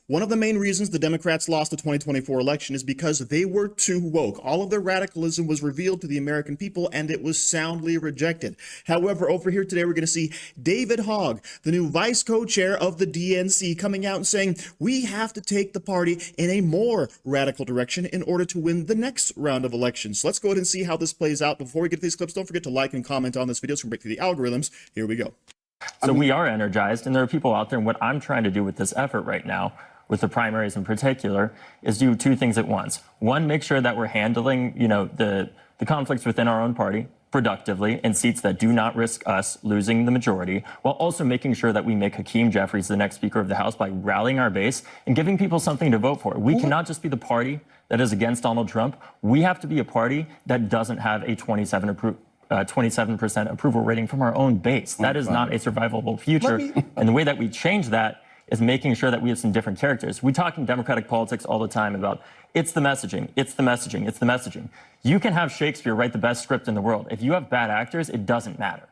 One of the main reasons the Democrats lost the 2024 election is because they were too woke. All of their radicalism was revealed to the American people, and it was soundly rejected. However, over here today, we're going to see David Hogg, the new vice co-chair of the DNC, coming out and saying, we have to take the party in a more radical direction in order to win the next round of elections. So let's go ahead and see how this plays out. Before we get to these clips, don't forget to like and comment on this video so we can break through the algorithms. Here we go. So we are energized, and there are people out there, and what I'm trying to do with this effort right now, with the primaries in particular, is do two things at once. One, make sure that we're handling, the conflicts within our own party productively in seats that do not risk us losing the majority, while also making sure that we make Hakeem Jeffries the next Speaker of the House by rallying our base and giving people something to vote for. We cannot just be the party that is against Donald Trump. We have to be a party that doesn't have a 27% approval rating from our own base. That is not a survivable future. And the way that we change that is making sure that we have some different characters. We talk in Democratic politics all the time about it's the messaging, it's the messaging, it's the messaging. You can have Shakespeare write the best script in the world. If you have bad actors, it doesn't matter.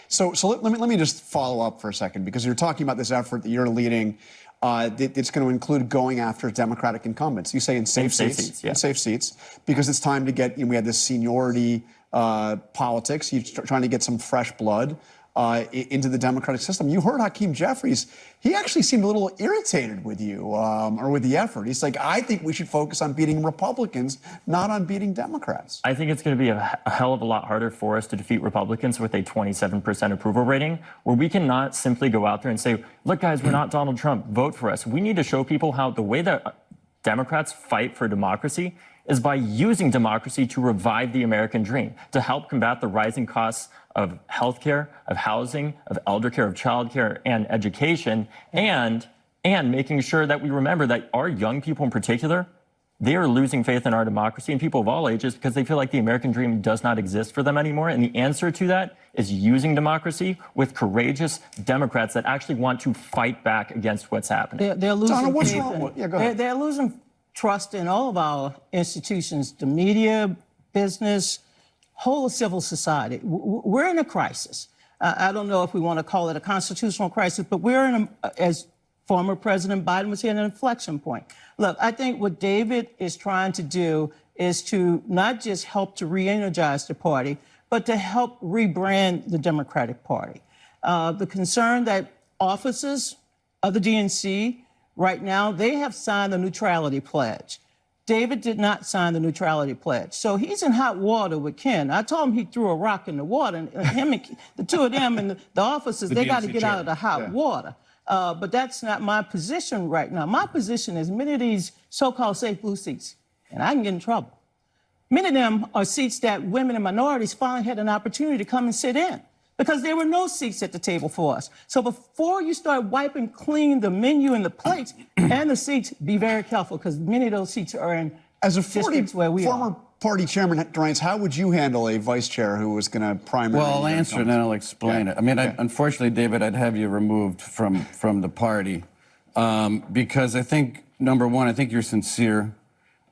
So let me just follow up for a second, because you're talking about this effort that you're leading. It's going to include going after Democratic incumbents. You say in safe seats, in safe seats, because it's time to get. We had this seniority politics. You're trying to get some fresh blood into the Democratic system. You heard Hakeem Jeffries. He actually seemed a little irritated with you or with the effort. He's like, I think we should focus on beating Republicans, not on beating Democrats. I think it's going to be a hell of a lot harder for us to defeat Republicans with a 27% approval rating, where we cannot simply go out there and say, look, guys, we're not Donald Trump. Vote for us. We need to show people how the way that Democrats fight for democracy is by using democracy to revive the American dream, to help combat the rising costs of healthcare, of housing, of elder care, of childcare, and education, and making sure that we remember that our young people in particular, they are losing faith in our democracy, and people of all ages, because they feel like the American dream does not exist for them anymore. And the answer to that is using democracy with courageous Democrats that actually want to fight back against what's happening. They're losing Donna, what's wrong? Yeah, go ahead. They're losing trust in all of our institutions, the media, business, whole of civil society. We're in a crisis. I don't know if we want to call it a constitutional crisis, but we're in, as former President Biden was here, an inflection point. Look, I think what David is trying to do is to not just help to re-energize the party, but to help rebrand the Democratic Party. The concern that officers of the DNC right now, they have signed the neutrality pledge. David did not sign the neutrality pledge. So he's in hot water with Ken. I told him he threw a rock in the water, and him and the two of them and the officers, they got to get out of the hot water. But that's not my position right now. My position is many of these so-called safe blue seats, and I can get in trouble. Many of them are seats that women and minorities finally had an opportunity to come and sit in, because there were no seats at the table for us. So before you start wiping clean the menu and the plates and the seats, be very careful, because many of those seats are in districts where we former party chairman, Reince, how would you handle a vice chair who was going to primary? Well, I'll answer and then I'll explain it. I mean, unfortunately, David, I'd have you removed from the party because I think, number one, I think you're sincere.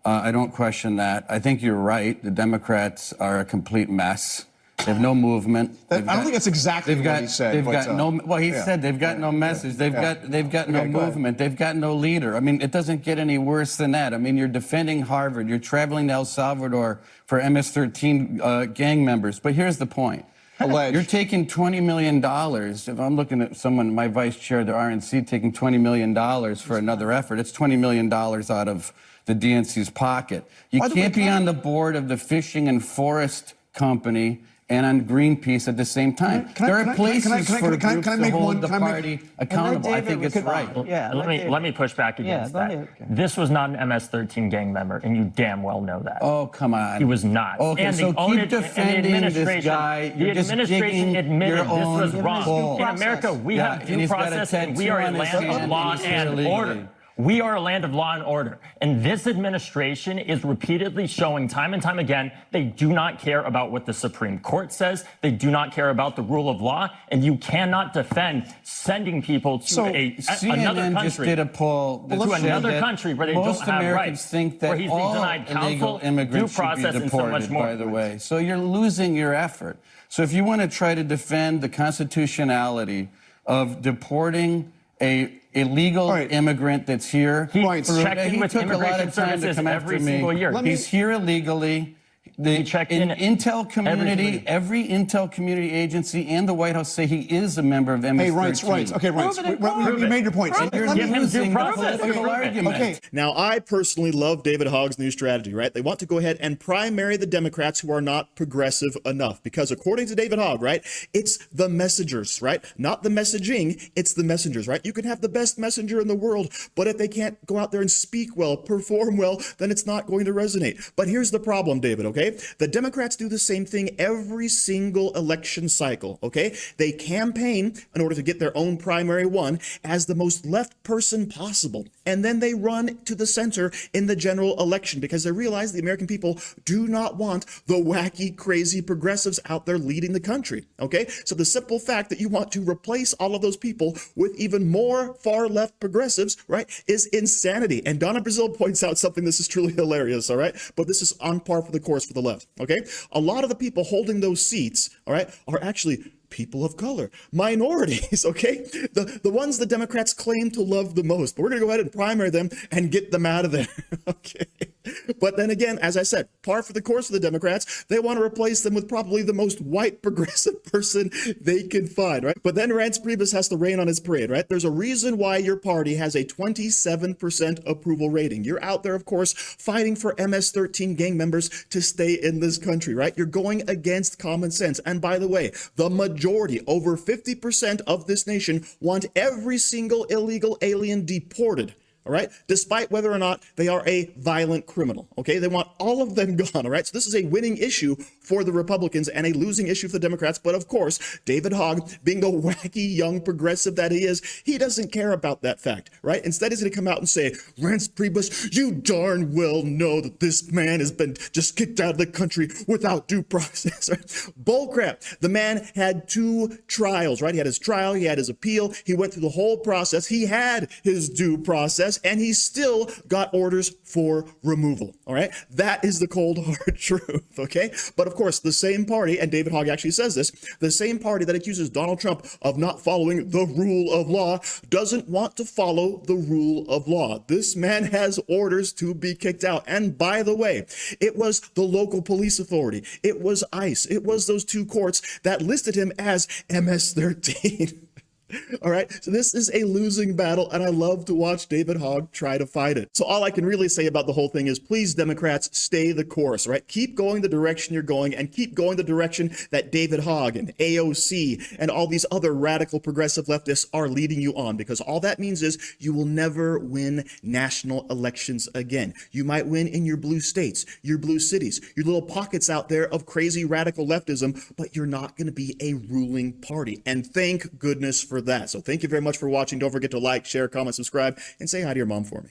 I don't question that. I think you're right. The Democrats are a complete mess. They have no movement. I don't think that's exactly what he said. They've got no. Well, he said they've got no message. They've got no movement. They've got no leader. I mean, it doesn't get any worse than that. I mean, you're defending Harvard. You're traveling to El Salvador for MS-13 gang members. But here's the point. Alleged. You're taking $20 million. If I'm looking at someone, my vice chair of the RNC, taking $20 million for another effort, it's $20 million out of the DNC's pocket. You can't be on the board of the Fishing and Forest Company and on Greenpeace at the same time. There are places for groups to hold the party accountable. I think it's right. Yeah, let me push back against that. Okay. This was not an MS-13 gang member, and you damn well know that. Oh, come on. He was not. Okay, and so keep defending this guy. You're just digging admitted your own this was wrong. hole. In America, we have due process, and we are a land of law and order. We are a land of law and order. And this administration is repeatedly showing time and time again they do not care about what the Supreme Court says. They do not care about the rule of law. And you cannot defend sending people to another country. Just did a poll to another country where they don't have Americans rights. Think that where he's all denied counsel, illegal immigrants due process, should be and so much deported, more. by the way. So you're losing your effort. So if you want to try to defend the constitutionality of deporting a illegal immigrant that's here. He Right. checked in with took a lot immigration of time to services come every after me. single year. He's here illegally. The checked in Intel community, every Intel community agency and the White House say he is a member of MS-13. Hey, Reince. Okay, Reince. You made your point. And you're Give him due using the process. political argument. Okay. Now, I personally love David Hogg's new strategy, right? They want to go ahead and primary the Democrats who are not progressive enough because according to David Hogg, right, it's the messengers, right? Not the messaging, it's the messengers, right? You can have the best messenger in the world, but if they can't go out there and speak well, perform well, then it's not going to resonate. But here's the problem, David, okay? The Democrats do the same thing every single election cycle, okay? They campaign in order to get their own primary won as the most left person possible. And then they run to the center in the general election because they realize the American people do not want the wacky, crazy progressives out there leading the country, okay? So the simple fact that you want to replace all of those people with even more far left progressives, right, is insanity. And Donna Brazil points out something, this is truly hilarious, all right? But this is on par for the course for the left, okay? A lot of the people holding those seats, all right, are actually people of color, minorities, okay? The ones the Democrats claim to love the most. But we're going to go ahead and primary them and get them out of there, okay? But then again, as I said, par for the course of the Democrats, they want to replace them with probably the most white progressive person they can find, right? But then Reince Priebus has to rain on his parade, right? There's a reason why your party has a 27% approval rating. You're out there, of course, fighting for MS-13 gang members to stay in this country, right? You're going against common sense. And by the way, the majority, over 50% of this nation, want every single illegal alien deported. All right, despite whether or not they are a violent criminal. Okay, they want all of them gone. All right, so this is a winning issue for the Republicans and a losing issue for the Democrats. But of course, David Hogg, being the wacky young progressive that he is, he doesn't care about that fact. Right, instead, he's going to come out and say, Reince Priebus, you darn well know that this man has been just kicked out of the country without due process. Right? Bullcrap. The man had 2 trials. Right, he had his trial, he had his appeal, he went through the whole process, he had his due process. And he still got orders for removal. All right. That is the cold hard truth. OK. But of course, the same party, and David Hogg actually says this, the same party that accuses Donald Trump of not following the rule of law doesn't want to follow the rule of law. This man has orders to be kicked out. And by the way, it was the local police authority. It was ICE. It was those 2 courts that listed him as MS-13. All right, so this is a losing battle, and I love to watch David Hogg try to fight it. So all I can really say about the whole thing is, please, Democrats, stay the course, right? Keep going the direction you're going, and keep going the direction that David Hogg and AOC and all these other radical progressive leftists are leading you on, because all that means is you will never win national elections again. You might win in your blue states, your blue cities, your little pockets out there of crazy radical leftism, but you're not going to be a ruling party. And thank goodness for that. So thank you very much for watching. Don't forget to like, share, comment, subscribe, and say hi to your mom for me.